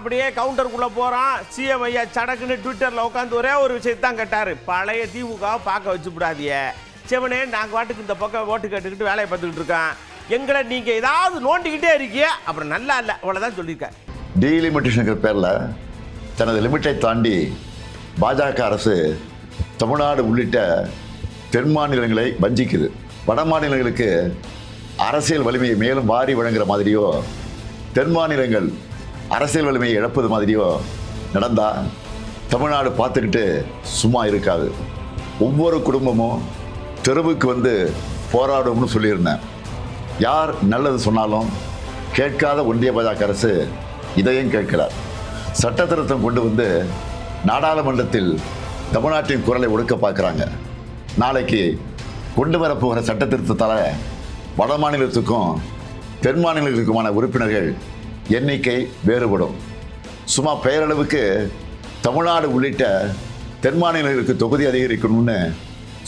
அப்படியே கவுண்டருக்குள்ளே போகிறான். சிஎம் ஐயா சடக்குன்னு ட்விட்டரில் உட்காந்து ஒரே ஒரு விஷயத்தான் கேட்டார், பழைய திமுகவை பார்க்க வச்சுவிடாதிய சிவனே, நாங்கள் வாட்டுக்கு இந்த பக்கம் ஓட்டு கேட்டுக்கிட்டு வேலையை பார்த்துக்கிட்டு இருக்கோம், எங்களை நீங்கள் ஏதாவது நோண்டிக்கிட்டே இருக்கிய, அப்புறம் நல்லா இல்லை, அவ்வளோதான் சொல்லியிருக்கேன். டீலிமிட்டேஷனுங்கிற பேரில் தனது லிமிட்டை தாண்டி பாஜக அரசு தமிழ்நாடு உள்ளிட்ட தென் மாநிலங்களை வஞ்சிக்குது. வட மாநிலங்களுக்கு அரசியல் வலிமையை மேலும் வாரி வழங்குற மாதிரியோ, தென் மாநிலங்கள் அரசியல் வலிமையை இழப்பது மாதிரியோ நடந்தால் தமிழ்நாடு பார்த்துக்கிட்டு சும்மா இருக்காது. ஒவ்வொரு குடும்பமும் தெருவுக்கு வந்து போராடும்னு சொல்லியிருந்தேன். யார் நல்லது சொன்னாலும் கேட்காத ஒன்றிய பாஜக அரசு இதையும் கேட்கிறார். சட்ட திருத்தம் கொண்டு வந்து நாடாளுமன்றத்தில் தமிழ்நாட்டின் குரலை ஒடுக்க பார்க்குறாங்க. நாளைக்கு கொண்டு வரப்போகிற சட்ட திருத்தத்தால் வட மாநிலத்துக்கும் தென் மாநிலங்களுக்குமான உறுப்பினர்கள் எண்ணிக்கை வேறுபடும். சும்மா பெயரளவுக்கு தமிழ்நாடு உள்ளிட்ட தென் மாநிலங்களுக்கு தொகுதி அதிகரிக்கணும்னு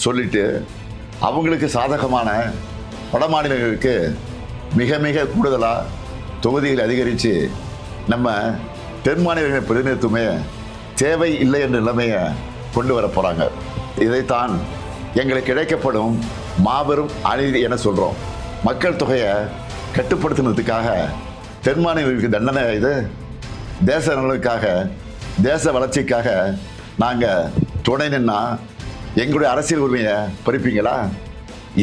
சொல்லிட்டு அவங்களுக்கு சாதகமான வட மாநிலங்களுக்கு மிக மிக கூடுதலாக தொகுதிகளை அதிகரித்து நம்ம தென் மாநிலங்களின் பிரதிநிதித்துவமே தேவை இல்லை என்ற நிலைமையை கொண்டு வர போகிறாங்க. இதைத்தான் எங்களுக்கு கிடைக்கப்படும் மாபெரும் அநீதி என சொல்கிறோம். மக்கள் தொகையை கட்டுப்படுத்தினதுக்காக தென் மாநிலங்களுக்கு தண்டனை இது? தேச நலனுக்காக, தேச வளர்ச்சிக்காக நாங்கள் துணை நின்னா எங்களுடைய அரசியல் உரிமையை பறிப்பீங்களா?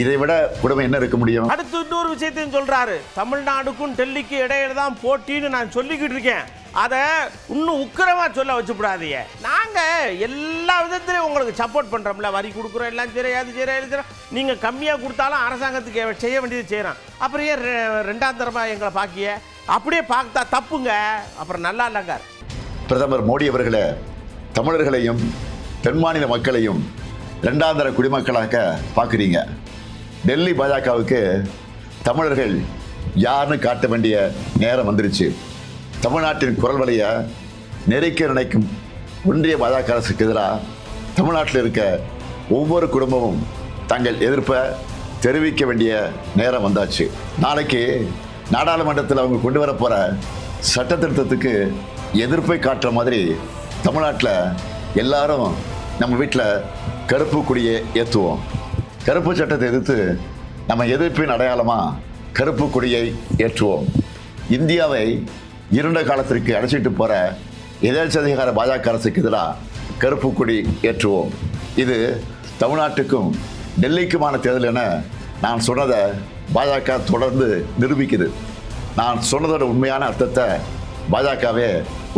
இதை விட கொடுமை என்ன இருக்க முடியும்? அடுத்து இன்னொரு விஷயத்தையும் சொல்றாரு, தமிழ்நாடுக்கும் டெல்லிக்கு இடையில தான் போட்டின்னு நான் சொல்லிக்கிட்டு இருக்கேன், அதை இன்னும் உக்கிரமா சொல்ல வச்சுக்கூடாதீங்க. நாங்க எல்லா விதத்திலையும் உங்களுக்கு சப்போர்ட் பண்றோம்ல, வரி கொடுக்குறோம், எல்லாம் சரி, அது சரி, அது சரி, நீங்க கம்மியா கொடுத்தாலும் அரசாங்கத்துக்கு செய்ய வேண்டியது செய்யறோம், அப்புறம் ஏன் ரெண்டாம் தரமா எங்களை பாக்கிய அப்படியே பார்த்தா தப்புங்க, அப்புறம் நல்லா இல்லைங்க. பிரதமர் மோடி அவர்களே, தமிழர்களையும் தென் மாநில மக்களையும் இரண்டாம் தர குடிமக்களாக பார்க்குறீங்க. டெல்லி பாஜகவுக்கு தமிழர்கள் யாருன்னு காட்ட வேண்டிய நேரம் வந்துருச்சு. தமிழ்நாட்டின் குரல் வலையை நெருக்க நினைக்கும் ஒன்றிய பாஜக அரசுக்கு எதிராக தமிழ்நாட்டில் இருக்க ஒவ்வொரு குடும்பமும் தங்கள் எதிர்ப்பை தெரிவிக்க வேண்டிய நேரம் வந்தாச்சு. நாளைக்கு நாடாளுமன்றத்தில் அவங்க கொண்டு வர போகிற சட்ட திருத்தத்துக்கு எதிர்ப்பை காட்டுற மாதிரி தமிழ்நாட்டில் எல்லாரும் நம்ம வீட்டில் கருப்பு கொடியை ஏற்றுவோம். கருப்பு சட்டத்தை எதிர்த்து நம்ம எதிர்ப்பின் அடையாளமாக கருப்பு கொடியை ஏற்றுவோம். இந்தியாவை இருண்ட காலத்திற்கு அழைச்சிட்டு போகிற எதேச்சதிகார பாஜக அரசுக்கு எதிராக கருப்பு கொடி ஏற்றுவோம். இது தமிழ்நாட்டுக்கும் டெல்லிக்குமான தேர்தல் என நான் சொன்னதை பாஜக தொடர்ந்து நிரூபிக்குது. நான் சொன்னதோட உண்மையான அர்த்தத்தை பாஜகவே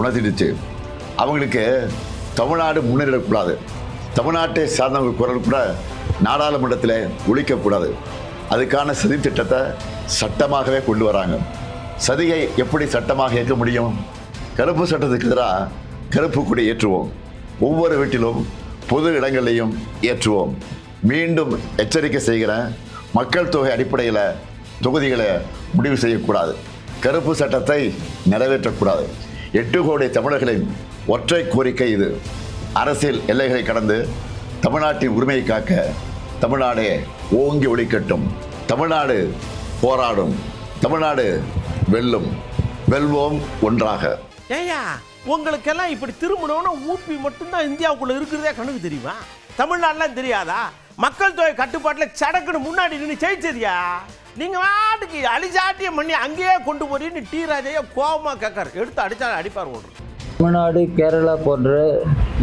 உணர்த்திடுச்சு. அவங்களுக்கு தமிழ்நாடு முன்னேறக்கூடாது, தமிழ்நாட்டை சார்ந்தவங்க குரல் கூட நாடாளுமன்றத்தில் ஒழிக்கக்கூடாது. அதுக்கான சதி திட்டத்தை சட்டமாகவே கொண்டு வராங்க. சதியை எப்படி சட்டமாக ஏற்க முடியும்? கருப்பு சட்டத்துக்கு எதிராக கருப்பு கொடி ஏற்றுவோம். ஒவ்வொரு வீட்டிலும் பொது இடங்களையும் ஏற்றுவோம். மீண்டும் எச்சரிக்கை செய்கிறேன், மக்கள் தொகை அடிப்படையில் தொகுதிகளை முடிவு செய்யக்கூடாது. கருப்பு சட்டத்தை நிறைவேற்றக்கூடாது. 8 கோடி தமிழர்களின் ஒற்றை கோரிக்கை இது. அரசியல் எல்லைகளை கடந்து தமிழ்நாட்டின் உரிமையை காக்க தமிழ்நாடே ஓங்கி ஒலிக்கட்டும். தமிழ்நாடு போராடும், தமிழ்நாடு வெல்லும், வெல்வோம் ஒன்றாக. ஏயா, உங்களுக்கெல்லாம் இப்படி திரும்பணும்னா ஊபி மட்டும்தான் இந்தியாவுக்குள்ள இருக்கிறதே கணக்கு தெரியுமா? தமிழ்நாடுலாம் தெரியாதா? மக்கள் தொகை கட்டுப்பாட்டில் சடக்குன்னு முன்னாடி நின்று ஜெயிச்சதியா? நீங்க வாட்டுக்கு அழிச்சாட்டியம் பண்ணி அங்கேயே கொண்டு போறீன்னு டி ராஜையா கோபமா கேட்காரு, எடுத்து அடிச்சா அடிப்பார் ஓடுற. தமிழ்நாடு, கேரளா போன்ற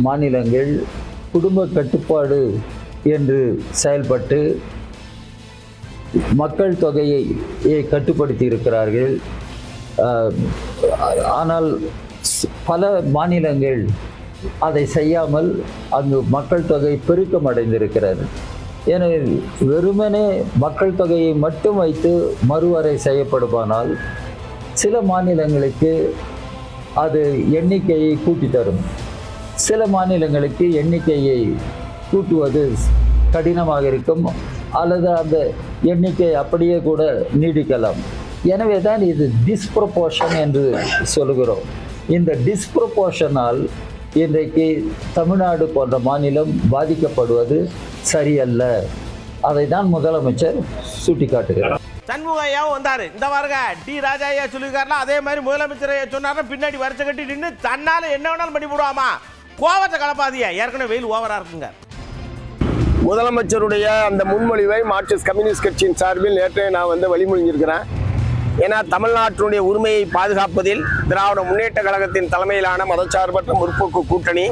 மாநிலங்கள் குடும்ப கட்டுப்பாடு என்று செயல்பட்டு மக்கள் தொகையை கட்டுப்படுத்தி இருக்கிறார்கள். ஆனால் பல மாநிலங்கள் அதை செய்யாமல் அங்கு மக்கள் தொகை பெருக்கம் அடைந்திருக்கிறது. எனவே வெறுமனே மக்கள் தொகையை மட்டும் வைத்து மறுவரை செய்யப்படுமானால் சில மாநிலங்களுக்கு அது எண்ணிக்கையை கூட்டி தரும், சில மாநிலங்களுக்கு எண்ணிக்கையை கூட்டுவது கடினமாக இருக்கும், அல்லது அந்த எண்ணிக்கை அப்படியே கூட நீடிக்கலாம். எனவே தான் இது டிஸ்ப்ரொபோர்ஷன் என்று சொல்கிறோம். இந்த டிஸ்ப்ரொபோர்ஷனால் இன்றைக்கு தமிழ்நாடு போன்ற மாநிலம் பாதிக்கப்படுவது சரியல்ல. அதை தான் முதலமைச்சர் சுட்டிக்காட்டுகிறார். சண்முக ஐயாவும் வந்தாரு. இந்த பாருங்க டி ராஜா ஐயா சொல்லியிருக்காருல, அதே மாதிரி முதலமைச்சர் ஐயா சொன்னாரு, பின்னாடி வரிசை கட்டி நின்று தன்னால என்ன வேணாலும் பண்ணி போடுவாமா. கோவத்தை கலப்பாதியா, ஏற்கனவே வெயில் ஓவரா இருக்குங்க. முதலமைச்சருடைய அந்த முன்மொழிவை மார்க்சிஸ்ட் கம்யூனிஸ்ட் கட்சியின் சார்பில் நேற்றே நான் வழிமொழிஞ்சிருக்கிறேன். ஏன்னா தமிழ்நாட்டினுடைய உரிமையை பாதுகாப்பதில் திராவிட முன்னேற்ற கழகத்தின் தலைமையிலான மதச்சார்பற்ற முற்போக்கு கூட்டணி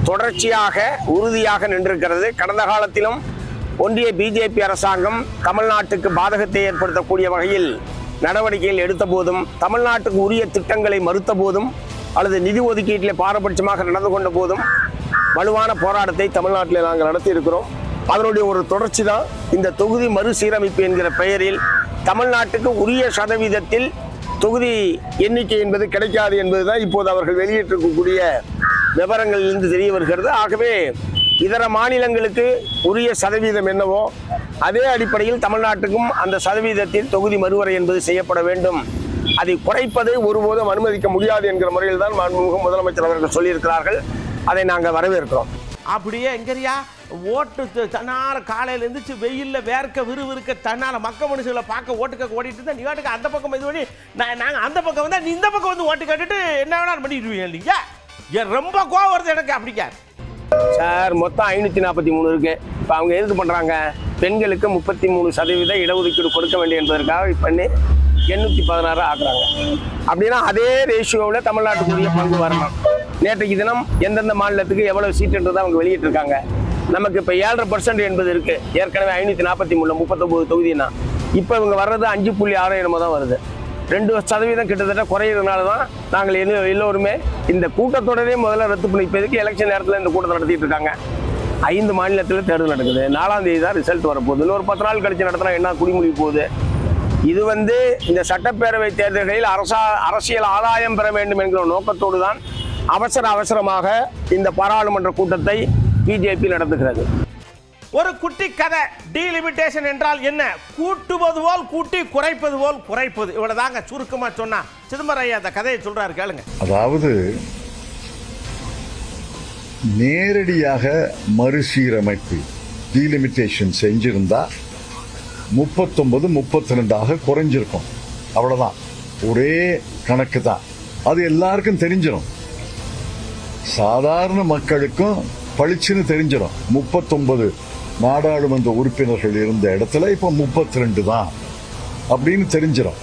தொடர்ச்சியாக உறுதியாக நின்றிருக்கிறது. கடந்த காலத்திலும் ஒன்றிய பிஜேபி அரசாங்கம் தமிழ்நாட்டுக்கு பாதகத்தை ஏற்படுத்தக்கூடிய வகையில் நடவடிக்கைகள் எடுத்த போதும், தமிழ்நாட்டுக்கு உரிய திட்டங்களை மறுத்த போதும், அல்லது நிதி ஒதுக்கீட்டில் பாரபட்சமாக நடந்து கொண்ட போதும் வலுவான போராட்டத்தை தமிழ்நாட்டில் நாங்கள் நடத்தி இருக்கிறோம். அதனுடைய ஒரு தொடர்ச்சி தான் இந்த தொகுதி மறுசீரமைப்பு என்கிற பெயரில் தமிழ்நாட்டுக்கு உரிய சதவீதத்தில் தொகுதி எண்ணிக்கை என்பது கிடைக்காது என்பதுதான் இப்போது அவர்கள் வெளியிட்டிருக்கக்கூடிய விவரங்களிலிருந்து தெரிய வருகிறது. ஆகவே இதர மாநிலங்களுக்கு உரிய சதவீதம் என்னவோ அதே அடிப்படையில் தமிழ்நாட்டுக்கும் அந்த சதவீதத்தில் தொகுதி மறுவரை என்பது செய்யப்பட வேண்டும். அதை குறைப்பதை ஒருபோதும் அனுமதிக்க முடியாது என்கிற முறையில் தான் மாண்புமிகு முதலமைச்சர் அவர்கள் சொல்லியிருக்கிறார்கள். அதை நாங்கள் வரவேற்கிறோம். அப்படியே எங்கரியா ஓட்டு தன்னால காலையில இருந்துச்சு வெயில்ல வேர்க்க விறுவிறுக்க தன்னால மக்க மனுஷங்களை பார்க்க ஓட்டுக்க ஓடிட்டு இருந்தா, நீ ஓட்டுக்க அந்த பக்கம் இது பண்ணி நாங்க அந்த பக்கம் வந்தா நீ இந்த பக்கம் வந்து ஓட்டு கட்டுட்டு என்ன வேணாலும் பண்ணிடுவீங்க இல்லையா? ஏன் ரொம்ப கோவம் வருது எனக்கு. அப்படிங்க சார், மொத்தம் 543 இருக்கு. இப்போ அவங்க எதுக்கு பண்ணுறாங்க? பெண்களுக்கு 33% இடஒதுக்கீடு கொடுக்க வேண்டிய என்பதற்காக பண்ணி 816 ஆக்குறாங்க. அப்படின்னா அதே ரேஷியோவில் தமிழ்நாட்டுக்குரிய பங்கு வரணும். நேற்றைக்கு தினம் எந்தெந்த மாநிலத்துக்கு எவ்வளவு சீட்டுன்றதை அவங்க வெளியிட்டிருக்காங்க. நமக்கு இப்போ 7.5% என்பது இருக்குது. ஏற்கனவே 543 39 தொகுதினா இப்போ இவங்க வர்றது 5.6 என்னமோ தான் வருது. 2% கிட்டத்தட்ட குறையிறதுனால தான் நாங்கள் எல்லோருமே இந்த கூட்டத்தொடரே முதல்ல ரத்து பண்ணிப்பதுக்கு எலெக்ஷன் நேரத்தில் இந்த கூட்டத்தை நடத்திட்டு இருக்காங்க. 5 மாநிலத்தில் தேர்தல் நடக்குது. 4ஆம் தேதி தான் ரிசல்ட் வரப்போகுது. இன்னொரு 10 நாள் கழிச்சு நடத்தினா என்ன குடிமொழி போகுது? இது இந்த சட்டப்பேரவை தேர்தல்களில் அரசியல் ஆதாயம் பெற வேண்டும் என்கிற நோக்கத்தோடு தான் அவசரமாக இந்த பாராளுமன்ற கூட்டத்தை பிஜேபி நடத்துகிறது. ஒரு குட்டி கதை. டீலிமிட்டேஷன் என்றால் என்ன? கூட்டுவது போல் கூட்டி, குறைப்பது போல் குறைப்பது. இவ்வளவுதாங்க சுருக்கமா சொன்னா. சிதம்பரம் ஐயா அந்த கதையை சொல்றாரு, கேளுங்க. அதாவது நேரடியாக மறுசீரமைப்பு டீலிமிட்டேஷன் செஞ்சிருந்தா 39 32 குறைஞ்சிருக்கும். அவ்வளவுதான், ஒரே கணக்கு தான். அது எல்லாருக்கும் தெரிஞ்சிடும். சாதாரண மக்களுக்கும் பளிச்சுன்னு தெரிஞ்சிடும். 39 நாடாளுமன்ற உறுப்பினர்கள் இருந்த இடத்துல இப்ப 32 தான் அப்படின்னு தெரிஞ்சிடும்.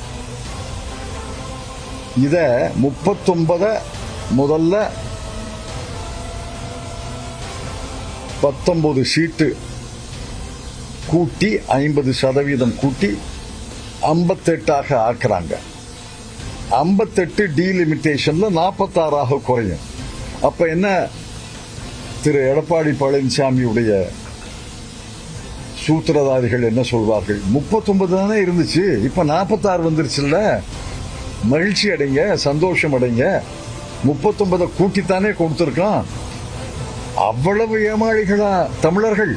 இத 39 முதல்ல 19 சீட்டு கூட்டி 50% கூட்டி 58 ஆக்குறாங்க. 58 டீலிமிட்டேஷன்ல 46 குறையும். அப்ப என்ன, திரு எடப்பாடி பழனிசாமியுடைய சூத்திரதாரிகள் என்ன சொல்வார்கள்? 39 தானே இருந்துச்சு, இப்ப 46 வந்துருச்சுல்ல, மகிழ்ச்சி அடைங்க, சந்தோஷம் அடைங்க, 39 கூட்டித்தானே கொடுத்திருக்கான். அவ்வளவு ஏமாளிகளா தமிழர்கள்?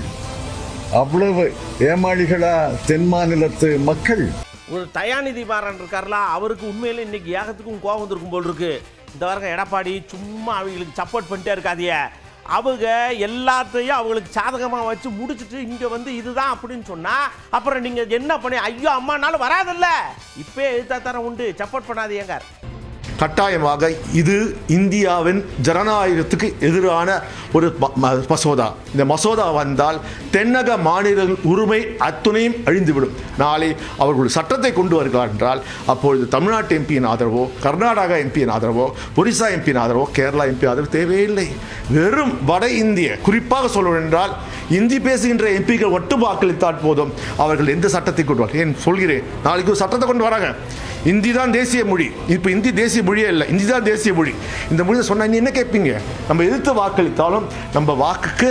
அவ்வளவு ஏமாளிகளா தென் மாநிலத்து மக்கள்? ஒரு தயாநிதி மாறன் இருக்காருல, அவருக்கு உண்மையில இன்னைக்கு ஏகத்துக்கும் கோபம் வந்திருக்கும் போல் இருக்கு. இந்த வாரம் எடப்பாடி சும்மா அவங்களுக்கு சப்போர்ட் பண்ணிட்டே இருக்காதிய. அவங்க எல்லாத்தையும் அவங்களுக்கு சாதகமாக வச்சு முடிச்சுட்டு இங்கே இதுதான் அப்படின்னு சொன்னால் அப்புறம் நீங்கள் என்ன பண்ணி ஐயோ அம்மானாலும் வராதில்ல. இப்போ எழுத்தா தரம் உண்டு, சப்போர்ட் பண்ணாதீங்க. கட்டாயமாக இது இந்தியாவின் ஜனநாயகத்துக்கு எதிரான ஒரு மசோதா. இந்த மசோதா வந்தால் தென்னக மாநில உரிமை அத்துணையும் அழிந்துவிடும். நாளை அவர்கள் சட்டத்தை கொண்டு வருகிறார் என்றால் அப்பொழுது தமிழ்நாட்டு எம்பியின் ஆதரவோ, கர்நாடகா எம்பியின் ஆதரவோ, ஒரிசா எம்பியின் ஆதரவோ, கேரளா எம்பி ஆதரவு தேவையில்லை. வெறும் வட இந்திய, குறிப்பாக சொல்வது என்றால் இந்தி பேசுகின்ற எம்பிக்கள் மட்டும் வாக்களித்தால் போதும். அவர்கள் எந்த சட்டத்தை கொண்டு வர, ஏன் சொல்கிறேன், நாளைக்கு ஒரு சட்டத்தை கொண்டு வராங்க. இந்தி தான் தேசிய மொழி. இப்போ இந்தி தேசிய மொழியே இல்லை, இந்தி தான் தேசிய மொழி. இந்த மொழியை சொன்னால் நீ என்ன கேட்பீங்க? நம்ம எதிர்த்து வாக்களித்தாலும் நம்ம வாக்குக்கு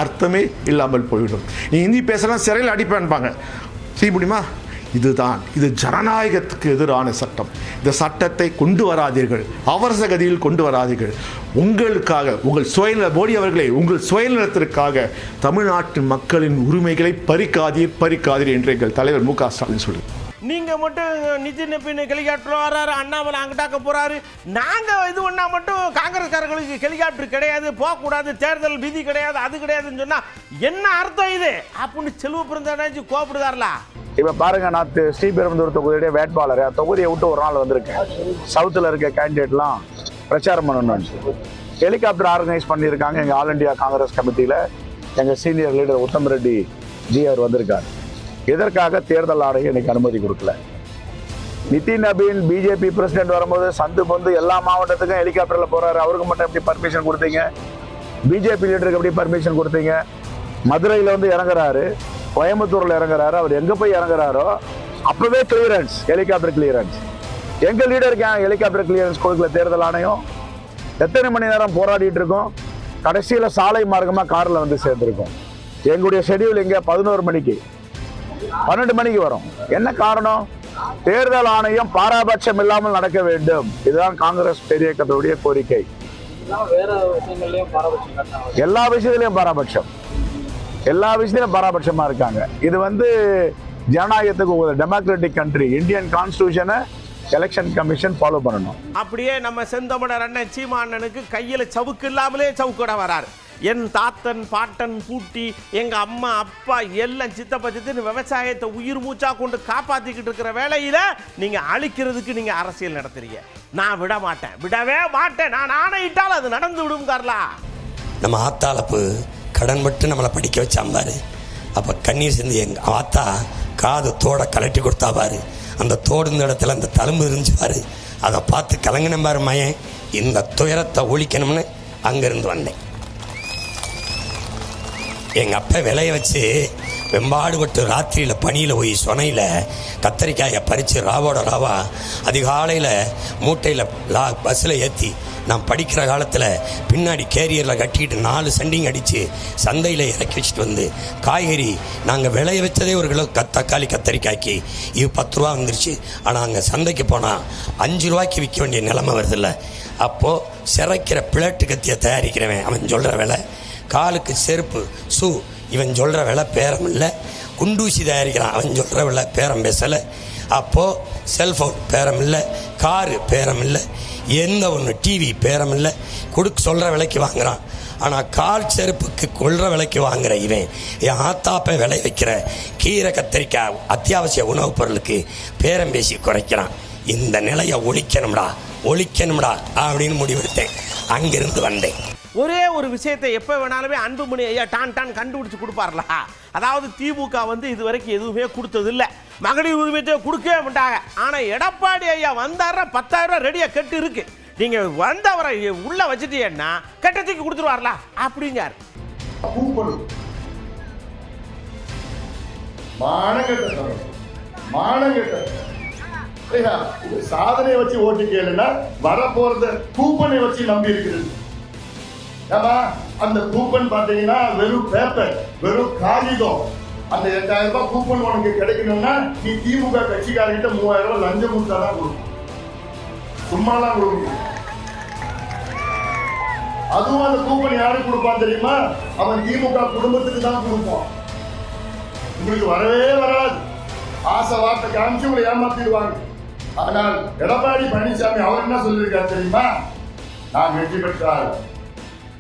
அர்த்தமே இல்லாமல் போய்விடும். நீ ஹிந்தி பேசலாம் சிறையில் அடிப்பேன்பாங்க, செய்ய முடியுமா? இதுதான், இது ஜனநாயகத்துக்கு எதிரான சட்டம். இந்த சட்டத்தை கொண்டு வராதீர்கள், அவசர கதியில் கொண்டு வராதீர்கள். உங்களுக்காக, உங்கள் சுயநல, மோடி அவர்களே, உங்கள் சுயநலத்திற்காக தமிழ்நாட்டு மக்களின் உரிமைகளை பறிக்காதீர் என்று எங்கள் தலைவர் மு க ஸ்டாலின் சொல்லுங்கள். நீங்க மட்டும் நிதின் ஹெலிகாப்டர் வர்றாரு, அண்ணாமலை அங்கிட்டாக்க போறாரு. நாங்க இது ஒண்ணா மட்டும் காங்கிரஸ்காரர்களுக்கு ஹெலிகாப்டர் கிடையாது, போகக்கூடாது, தேர்தல் விதி கிடையாது, அது கிடையாதுன்னு சொன்னா என்ன அர்த்தம் இது அப்படின்னு செல்வ பிறந்தாச்சு கோபப்படுதார்ல. இப்போ பாருங்க, நான் ஸ்ரீபெரும்புதூர் தொகுதியுடைய வேட்பாளர், தொகுதியை விட்டு ஒரு நாள் வந்திருக்கேன். சவுத்தில் இருக்க கேண்டிடேட்லாம் பிரச்சாரம் பண்ணணும்னு ஹெலிகாப்டர் ஆர்கனைஸ் பண்ணியிருக்காங்க. எங்கள் ஆல் இண்டியா காங்கிரஸ் கமிட்டியில் எங்கள் சீனியர் லீடர் உத்தம் ரெட்டி ஜி அவர் வந்திருக்கார். இதற்காக தேர்தல் ஆணையம் எனக்கு அனுமதி கொடுக்கல. நிதின் நபீன் பிஜேபி பிரசிடென்ட் வரும்போது சந்து பொந்து எல்லா மாவட்டத்துக்கும் ஹெலிகாப்டரில் போகிறாரு. அவருக்கு மட்டும் எப்படி பர்மிஷன் கொடுத்தீங்க? பிஜேபி லீடருக்கு எப்படி பர்மிஷன் கொடுத்தீங்க? மதுரையில் வந்து இறங்குறாரு, கோயம்புத்தூரில் இறங்குறாரு. அவர் எங்கே போய் இறங்குறாரோ அப்போவே கிளியரன்ஸ், ஹெலிகாப்டர் கிளியரன்ஸ். எங்கள் லீடருக்கு ஹெலிகாப்டர் கிளியரன்ஸ் கொடுக்கல தேர்தல் ஆணையம்? எத்தனை மணி நேரம் போராடிட்டு இருக்கோம்? கடைசியில் சாலை மார்க்கமாக காரில் வந்து சேர்ந்துருக்கோம். எங்களுடைய ஷெடியூல் இங்கே 11 மணிக்கு 12 மணிக்கு வரும். என்ன காரணம்? தேர்தல் ஆணையம் பாராபட்சம் இல்லாமல் நடக்க வேண்டும். இதுதான் காங்கிரஸ் பேரியக்கத்துடைய கோரிக்கை. எல்லா விஷயத்திலையும் பாராபட்சம், எல்லா விஷயத்திலும் பாராபட்சமா இருக்காங்க. இது வந்து ஜனநாயகத்துக்கு டெமோக்ராட்டிக் கண்ட்ரி, இந்தியன் கான்ஸ்டிடியூஷனை எலெக்ஷன் கமிஷன் ஃபாலோ பண்ணணும். அப்படியே நம்ம செந்தமிழர் அண்ணன் சீமானனுக்கு கையில் சவுக்கு இல்லாமலே சவுக்கோட வராரு. என் தாத்தன் பாட்டன் பூட்டி எங்கள் அம்மா அப்பா எல்லாம் சித்தப்பா சித்தன்னு விவசாயத்தை உயிர் மூச்சா கொண்டு காப்பாற்றிக்கிட்டு இருக்கிற வேலையில் நீங்கள் அழிக்கிறதுக்கு நீங்கள் அரசியல் நடத்துறீங்க. நான் விட மாட்டேன், விடவே மாட்டேன். நான் ஆணையிட்டால் அது நடந்து விடும். கார்லா, நம்ம ஆத்தாளப்பு கடன் பட்டு நம்மளை படிக்க வச்சாம்பாரு. அப்போ கண்ணீர் சிந்தி எங்கள் ஆத்தா காது தோட கலட்டி கொடுத்தா பாரு. அந்த தோடு இந்த இடத்துல அந்த தழும்பு இருந்துச்சுப்பாரு. அதை பார்த்து கலங்கின பாரு மயன். இந்த துயரத்தை ஒழிக்கணும்னு அங்கேருந்து வந்தேன். எங்கள் அப்பா விளைய வச்சு வெம்பாடுபட்டு ராத்திரியில் பனியில் போய் சொனையில் கத்தரிக்காயை பறித்து ராவோட ராவா அதிகாலையில் மூட்டையில் பஸ்ஸில் ஏற்றி நான் படிக்கிற காலத்தில் பின்னாடி கேரியரில் கட்டிக்கிட்டு 4 சண்டிங் அடித்து சந்தையில் இறக்கி வச்சுட்டு வந்து காய்கறி நாங்கள் விளைய வச்சதே ஒரு கிலோ தக்காளி கத்தரிக்காய்க்கு இது 10 ரூபா வந்துருச்சு. ஆனால் அங்கே சந்தைக்கு போனால் 5 ரூபாய்க்கு விற்க வேண்டிய நிலைமை வருதில்ல. அப்போது சிறைக்கிற பிளேட்டு கத்தியை தயாரிக்கிறவன் அவன் சொல்கிற விலை, காலுக்கு செருப்பு ஷூ இவன் சொல்கிற விலை பேரம் இல்லை, குண்டூசி தயாரிக்கிறான் அவன் சொல்கிற விலை பேரம் பேசலை. அப்போது செல்ஃபோன் பேரம் இல்லை, காரு பேரம் இல்லை, எந்த ஒன்று டிவி பேரம் இல்லை, சொல்கிற விலைக்கு வாங்குகிறான். ஆனால் கால் செருப்புக்கு கொள்கிற விலைக்கு வாங்குகிற இவன் என் ஆத்தாப்பை விலை வைக்கிற கீரை கத்திரிக்காய் அத்தியாவசிய உணவுப் பொருளுக்கு பேரம் பேசி குறைக்கிறான். இந்த நிலையை ஒழிக்கணும்டா அப்படின்னு முடிவெடுத்தேன். அங்கிருந்து வந்தேன். ஒரே ஒரு விஷயத்தை எப்போ வேணாலுமே அன்புமணி ஐயா டான் கண்டுபிடிச்சு கொடுப்பார்ல. அதாவது திமுக வந்து இது வரைக்கும் எதுவுமே கொடுத்தது இல்லை, மகளிர் உரிமையை கொடுக்கவே மாட்டாங்க. ஆனால் எடப்பாடி ஐயா வந்தார 10,000 ரூபா ரெடியாக கட்டு இருக்கு, நீங்கள் வந்தவரை உள்ள வச்சுட்டீங்கன்னா கட்டத்துக்கு கொடுத்துருவார்ல அப்படிங்கார். சாதனையை வச்சு ஓட்டு கேளுன்னா வரப்போறத கூப்பனை வச்சு நம்பி இருக்கிறது. அந்த கூப்பன் பாத்தீங்கன்னா வெறும் பேப்பர், வெறும் காகிதம். அந்த 8,000 ரூபாய் கூப்பன் உனக்கு கிடைக்கணும்னா நீ திமுக கட்சிக்காரர்கிட்ட 3,000 ரூபாய் லஞ்சம் கொடுத்தாதான் கொடுக்கும், சும்மாலாம் கொடுக்க முடியும். அதுவும் அந்த கூப்பன் யாருக்கு கொடுப்பான் தெரியுமா? அவன் திமுக குடும்பத்துக்கு தான் கொடுப்பான். உங்களுக்கு வரவே வராது. ஆசை வார்த்தை காமிச்சு உங்களை ஏமாத்திடுவாங்க. ஆனால் எடப்பாடி பழனிசாமி அவர் என்ன சொல்லியிருக்காரு தெரியுமா? நான் வெற்றி பெற்றார்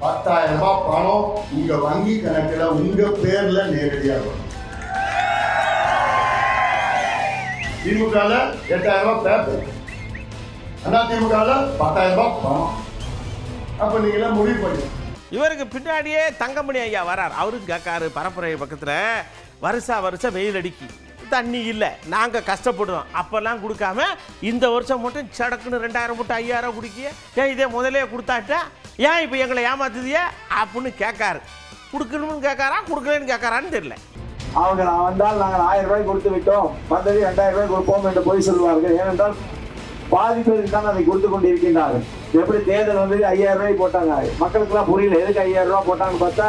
10,000 ரூபாய் பணம் உங்க வங்கி கணக்குல உங்க பேர்ல நேரடியாக வரும். திமுக 8,000 ரூபாய் பேப்பர், அண்ணா திமுக 10,000 ரூபாய் பணம். அப்ப நீங்க முடிவு பண்ணி இவருக்கு பின்னாடியே தங்கமணி ஐயா வரார். அவருக்கு கேட்காரு பரப்புரை பக்கத்தில் வருஷம் வெயில் அடிக்கி தண்ணி இல்லை, நாங்கள் கஷ்டப்படுறோம். அப்போல்லாம் கொடுக்காம இந்த வருஷம் மட்டும் சடக்குன்னு 2,000 போட்டு 5,000 குடிக்கிய. ஏன் இதே முதலே கொடுத்தாட்டா ஏன் இப்போ எங்களை ஏமாத்துதிய அப்படின்னு கேட்காரு. கொடுக்கணும்னு கேட்காரா கொடுக்கலன்னு கேட்காரான்னு தெரியல. அவங்க நான் வந்தால் நாங்கள் 1,000 ரூபாய் கொடுத்து விட்டோம், வந்தது 2,000 ரூபாய் கொடுப்போம் என்று போய் சொல்வார்கள். ஏனென்றால் பாதி பேருக்கு தான் அதை கொடுத்து கொண்டு இருக்கின்றார்கள். எப்படி தேர்தல் வந்து 5,000 ரூபாய் போட்டாங்க, மக்களுக்கெல்லாம் புரியல எதுக்கு 5,000 ரூபாய் போட்டாங்கன்னு பார்த்தா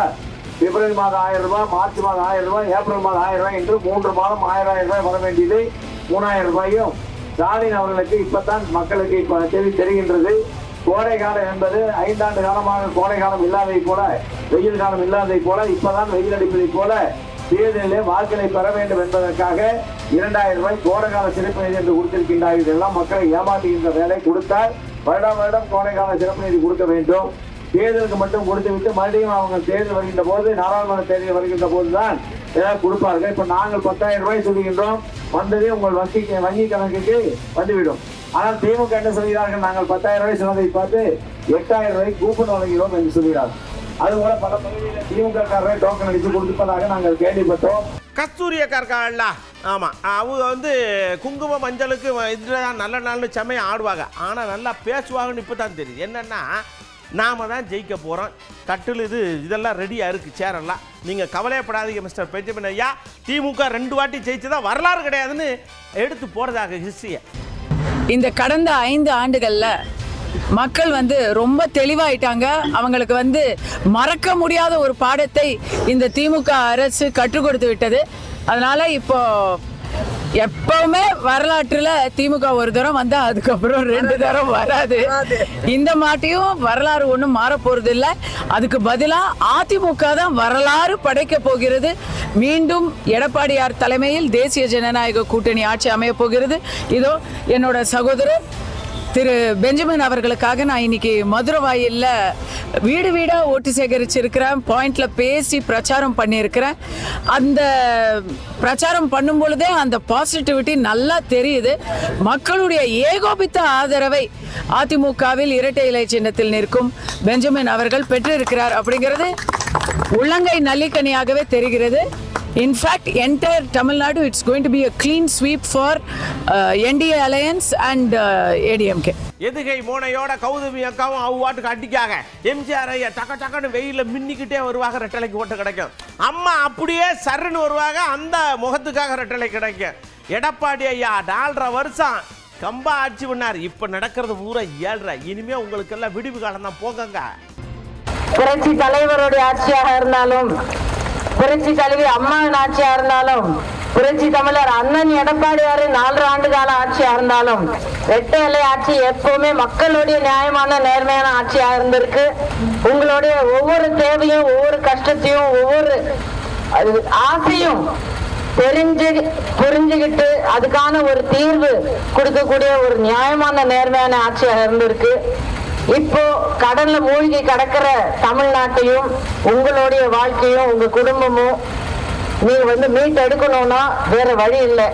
பிப்ரவரி மாதம் 1,000 ரூபாய், மார்ச் மாதம் 1,000 ரூபாய், ஏப்ரல் மாதம் 1,000 ரூபாய் என்று 3 மாதம் 1,000 ரூபாய் வர வேண்டியது 3,000 ரூபாயும் ஸ்டாலின் அவர்களுக்கு இப்பதான் மக்களுக்கு இப்போ தெரிகின்றது. கோடை காலம் என்பது 5 ஆண்டு காலமாக கோடை காலம் இல்லாததை போல, வெயில் காலம் இல்லாததை போல, இப்பதான் வெயில் அடிப்பதை போல தேர்தலிலே வாக்குகளை பெற வேண்டும் என்பதற்காக 2,000 ரூபாய் கோடை கால சிறப்பு நிதி என்று கொடுத்திருக்கின்றார்கள். இதெல்லாம் மக்களை ஏமாற்றுகின்ற வேலை. கொடுத்தால் வருடம் கோடை கால சிறப்பு நிதி கொடுக்க வேண்டும். தேர்தலுக்கு மட்டும் கொடுத்து விட்டு மறுபடியும் அவங்க தேர்தல் வருகின்ற போது, நாடாளுமன்ற தேர்தல் வருகின்ற போதுதான் ஏதாவது கொடுப்பாங்க. இப்ப நாங்கள் 10,000 ரூபாய் சொல்லுகின்றோம், வந்ததே உங்கள் வங்கி கணக்குக்கு வந்துவிடும். ஆனால் திமுக என்ன சொல்கிறார்கள், நாங்கள் 10,000 ரூபாய் சொன்னதை பார்த்து 8,000 ரூபாய் கூப்பன் வழங்குகிறோம் என்று சொல்கிறார்கள். அதுபோல பல பகுதியில் திமுக காரரை டோக்கன் அடித்து கொடுப்பதாக நாங்கள் கேள்விப்பட்டோம். கஸ்தூரியக்கா இருக்காங்கல்ல, ஆமாம், அவங்க வந்து குங்குமம் மஞ்சளுக்கு இதில் தான் நல்ல நாள்னு செம்மையாக ஆடுவாங்க. ஆனால் நல்லா பேசுவாங்கன்னு இப்போ தான் தெரியுது. என்னென்னா நாம் தான் ஜெயிக்க போகிறோம், கட்டில் இதெல்லாம் ரெடியாக இருக்குது, சேரெல்லாம். நீங்கள் கவலைப்படாதீங்க மிஸ்டர் பெஞ்சமின் ஐயா, திமுக 2 வாட்டி ஜெயிச்சதா வரலாறு கிடையாதுன்னு எடுத்து போகிறதாக ஹிஸ்ட்ரியை. இந்த கடந்த 5 ஆண்டுகளில் மக்கள் வந்து ரொம்ப தெளிவாயிட்டாங்க. அவங்களுக்கு வந்து மறக்க முடியாத ஒரு பாடத்தை இந்த திமுக அரசு கற்றுக் கொடுத்து விட்டது. அதனால இப்போ எப்பவுமே வரலாற்றுல திமுக ஒரு தரம் வந்தா அதுக்கப்புறம் 2 தரம் வராது. இந்த மாட்டியும் வரலாறு ஒன்றும் மாற போறது இல்லை. அதுக்கு பதிலா அதிமுக தான் வரலாறு படைக்க போகிறது. மீண்டும் எடப்பாடியார் தலைமையில் தேசிய ஜனநாயக கூட்டணி ஆட்சி அமைய போகிறது. இதோ என்னோட சகோதரர் திரு பெஞ்சமின் அவர்களுக்காக நான் இன்னைக்கு மதுரவாயில்ல வீடு வீடா ஓட்டு சேகரிச்சிருக்கிறேன், பாயிண்ட்ல பேசி பிரச்சாரம் பண்ணியிருக்கிறேன். அந்த பிரச்சாரம் பண்ணும் பொழுதே அந்த பாசிட்டிவிட்டி நல்லா தெரியுது. மக்களுடைய ஏகோபித்த ஆதரவை அதிமுகவில் இரட்டை இலை சின்னத்தில் நிற்கும் பெஞ்சமின் அவர்கள் பெற்றிருக்கிறார் அப்படிங்கிறது உள்ளங்கை நல்லிக்கனியாகவே தெரிகிறது. In fact, entire Tamil Nadu, it's going to be a clean sweep for NDA Alliance and ADMK. எதுகை மோனையோட கௌதமி அக்காவும் அவ்வாட்டுக்கு அடிக்காக எம்ஜிஆர் ஐயா டக்கன்னு வெயிலில் மின்னிக்கிட்டே வருவாங்க, ரெட்டலைக்கு ஓட்டு கிடைக்கும். அம்மா அப்படியே சருன்னு வருவாங்க, அந்த முகத்துக்காக ரெட்டலை கிடைக்கும். எடப்பாடி ஐயா 4.5 வருஷம் கம்பா ஆட்சி பண்ணார். இப்போ நடக்கிறது பூரா 7.5. இனிமே உங்களுக்கு எல்லாம் விடிவு காலம் தான். போங்க. புரட்சி தலைவருடைய ஆட்சியாக இருந்தாலும், புரட்சி தலைவி அம்மாவின் ஆட்சியா இருந்தாலும், புரட்சி தமிழர் அண்ணன் எடப்பாடியாரு 4 ஆண்டு கால ஆட்சியா இருந்தாலும், இரட்டை இலை ஆட்சி எப்பவுமே மக்களுடைய நியாயமான நேர்மையான ஆட்சியா இருந்திருக்கு. உங்களுடைய ஒவ்வொரு தேவையும், ஒவ்வொரு கஷ்டத்தையும், ஒவ்வொரு ஆசையும் புரிஞ்சுக்கிட்டு அதுக்கான ஒரு தீர்வு கொடுக்கக்கூடிய ஒரு நியாயமான நேர்மையான ஆட்சியாக இருந்திருக்கு. இப்போ கடல்ல மூழ்கி கிடக்கிற தமிழ்நாட்டையும் உங்களுடைய வாழ்க்கையும் உங்க குடும்பமும் நீங்க வந்து மீட் எடுக்கணும்னா வேற வழி இல்லை.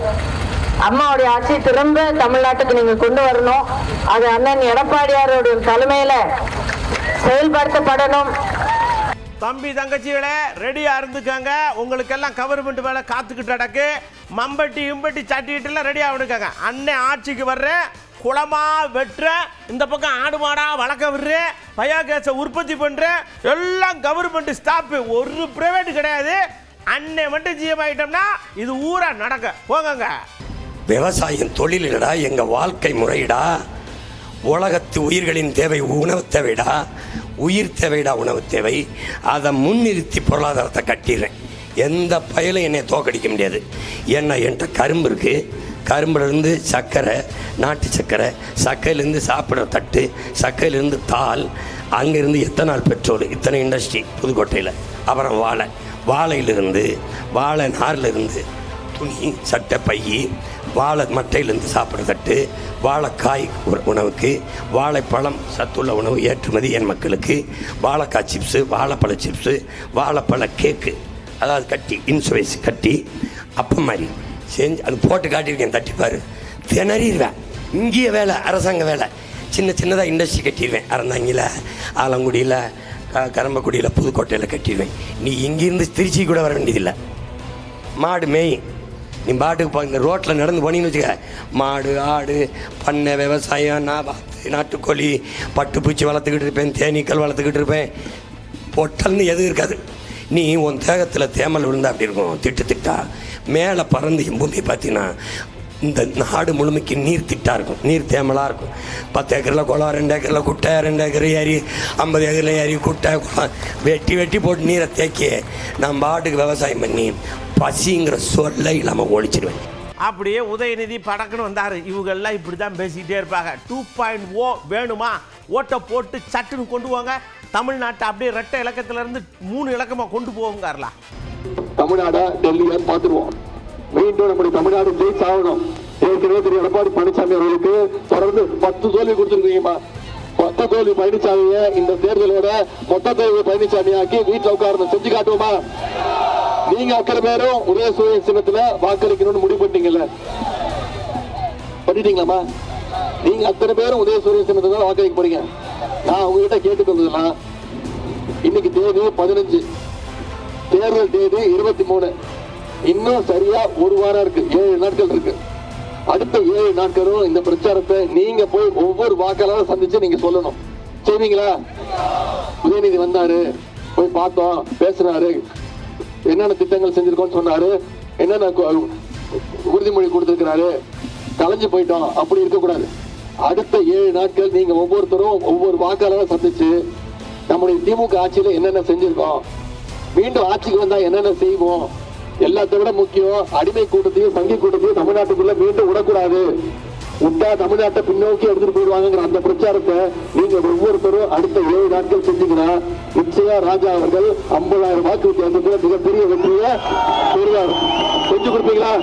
அம்மாவுடைய ஆட்சி திரும்ப தமிழ்நாட்டுக்கு நீங்க கொண்டு வரணும். அது அண்ணன் எடப்பாடியாருடைய தலைமையில செயல்படுத்தப்படணும். தம்பி தங்கச்சிகளே ரெடியா இருந்துக்காங்க. உங்களுக்கு எல்லாம் கவர்மெண்ட் வேலை காத்துக்கிட்டு நடக்கு. மம்பட்டி இம்பட்டி சட்டிக்கிட்டுலாம் ரெடியாக இருக்காங்க. அண்ணன் ஆட்சிக்கு வர்ற குளமா வெட்டுற, இந்த பக்கம் ஆடு மாடா வளர்க்க விடுற, பயோகேஸை உற்பத்தி பண்ற, எல்லாம் கவர்மெண்ட் ஸ்டாப், ஒரு பிரைவேட் கிடையாது. அண்ணன் மட்டும் ஜிஎம் ஆயிட்டோம்னா இது ஊரா நடக்க. போங்க. விவசாயம் தொழில் இல்லடா, எங்க வாழ்க்கை முறையிடா. உலகத்து உயிர்களின் தேவை உணவு தேவைடா, உயிர் தேவைடா உணவு தேவை. அதை முன்னிறுத்தி பொருளாதாரத்தை கட்டிடுறேன். எந்த பயலும் என்னை தோக்கடிக்க முடியாது. ஏன்னா என்கிட்ட கரும்பு இருக்குது, கரும்புலேருந்து சர்க்கரை, நாட்டு சர்க்கரை, சர்க்கரையிலேருந்து சாப்பிட்ற தட்டு, சர்க்கரையிலேருந்து தாள், அங்கேருந்து எத்தனால் பெட்ரோல், இத்தனை இண்டஸ்ட்ரி புதுக்கோட்டையில். அப்புறம் வாழையிலிருந்து, வாழை நார்லேருந்து துணி, சட்டை, பை, வாழை மட்டையிலேருந்து சாப்பிட்ற தட்டு, வாழைக்காய் உணவுக்கு, வாழைப்பழம் சத்துள்ள உணவு ஏற்றுமதி என் மக்களுக்கு, வாழைக்காய் சிப்ஸு, வாழைப்பழ சிப்ஸு, வாழைப்பழ கேக்கு, அதாவது கட்டி இன்சுவைஸ் கட்டி அப்பம் மாதிரி செஞ்சு அது போட்டு காட்டியிருக்கேன். தட்டிப்பார் திணறிடுவேன். இங்கேயே வேலை, அரசாங்க வேலை, சின்னதாக இண்டஸ்ட்ரி கட்டிடுவேன். அறந்தாங்கியில், ஆலங்குடியில், கரம்பக்குடியில், புதுக்கோட்டையில் கட்டிடுவேன். நீ இங்கேருந்து திருச்சி கூட வர வேண்டியதில்லை. மாடு மேய், நீ பாட்டுக்கு இந்த ரோட்டில் நடந்து போனீங்கன்னு வச்சுக்க, மாடு, ஆடு, பண்ணை, விவசாயம், நாட்டுக்கோழி, பட்டுப்பூச்சி வளர்த்துக்கிட்டு இருப்பேன், தேனீக்கள் வளர்த்துக்கிட்டு இருப்பேன். பொட்டல்னு எதுவும் இருக்காது. நீ உன் தேகத்தில் தேமல் விழுந்தா அப்படி இருக்கும், திட்டா மேலே பறந்து பூமி பார்த்தீங்கன்னா இந்த நாடு முழுமைக்கு நீர் திட்டாக இருக்கும், நீர் தேமலாக இருக்கும். 10 ஏக்கரில் குளம், 2 ஏக்கரில் குட்டை, 2 ஏக்கர் ஏரி, 50 ஏக்கரில் ஏரி, குட்டை, குளம் வெட்டி போட்டு நீரை தேக்கி நான் பாட்டுக்கு விவசாயம் பண்ணி பசிங்கிற சொல்ல இல்லாமல் ஒழிச்சிடுவேன். அப்படியே உதயநிதி படக்குன்னு வந்தார். இவங்கெல்லாம் இப்படி தான் பேசிக்கிட்டே இருப்பாங்க. 2.0 வேணுமா, ஓட்டை போட்டு சட்டுன்னு கொண்டு போங்க. தமிழ்நாட்டை அப்படியே 2 இலக்கத்திலிருந்து 3 இலக்கமாக கொண்டு போவோங்காரலா. தமிழ்நாடை டெல்லியை பார்த்துருவோம். மீண்டும் நம்முடைய தமிழ்நாடு ஜெயிச்சாகணும். ஏற்கனவே திரு எடப்பாடி பழனிசாமி அவர்களுக்கு தொடர்ந்து 10 தோல்வி கொடுத்துருக்கீங்கம்மா. 10 தோல்வி பழனிசாமியை இந்த தேர்தலோட மொத்த தோல்வி பழனிசாமி ஆக்கி வீட்டில் உட்கார்ந்து செஞ்சு காட்டுவோமா? நீங்க அத்தனை பேரும் உதயசூரிய சின்னத்துல வாக்களிக்கணும்னு முடிவு பண்ணிட்டீங்கல்ல, பண்ணிட்டீங்களாமா? நீங்க அத்தனை பேரும் உதயசூரிய சின்னத்துல வாக்களிக்க போறீங்க. நான் உங்ககிட்ட கேட்டுக்கொண்டதுலாம், இன்னைக்கு தேதி 15, தேர்தல் தேதி 23, இன்னும் சரியா ஒரு வாரம் இருக்கு, 7 நாட்கள் இருக்கு. அடுத்த 7 நாட்களும் இந்த பிரச்சாரத்தை நீங்க போய் ஒவ்வொரு வாக்காளரும் சந்திச்சு நீங்க சொல்லணும். செய்வீங்களா? உதயநிதி வந்தாரு, போய் பார்த்தோம், பேசுறாரு, என்னென்ன திட்டங்கள் செஞ்சிருக்கோம்னு சொன்னாரு, என்னென்ன உறுதிமொழி கொடுத்திருக்கிறாரு, கலைஞ்சு போயிட்டோம், அப்படி இருக்கக்கூடாது. அடுத்த 7 நாட்கள் நீங்க ஒவ்வொருத்தரும் ஒவ்வொரு வாக்காளரை சந்திச்சு நம்முடைய திமுக ஆட்சியில என்னென்ன செஞ்சிருக்கோம், மீண்டும் ஆட்சிக்கு வந்தா என்னென்ன செய்வோம், எல்லாத்தை விட முக்கியம் அடிமை கூட்டத்தையும் சங்கி கூட்டத்தையும் தமிழ்நாட்டுக்குள்ள மீண்டும் விடக்கூடாது. விட்டா தமிழ்நாட்டை பின்னோக்கி எடுத்துட்டு போயிடுவாங்கிற அந்த பிரச்சாரத்தை நீங்க ஒவ்வொருத்தரும் அடுத்த 7 நாட்கள் செஞ்சீங்கன்னா நிச்சயம் ராஜா அவர்கள் 50,000 வாக்கு வித்தியாசத்துல மிகப்பெரிய வெற்றியை பெறுவார். செஞ்சு கொடுப்பீங்களா?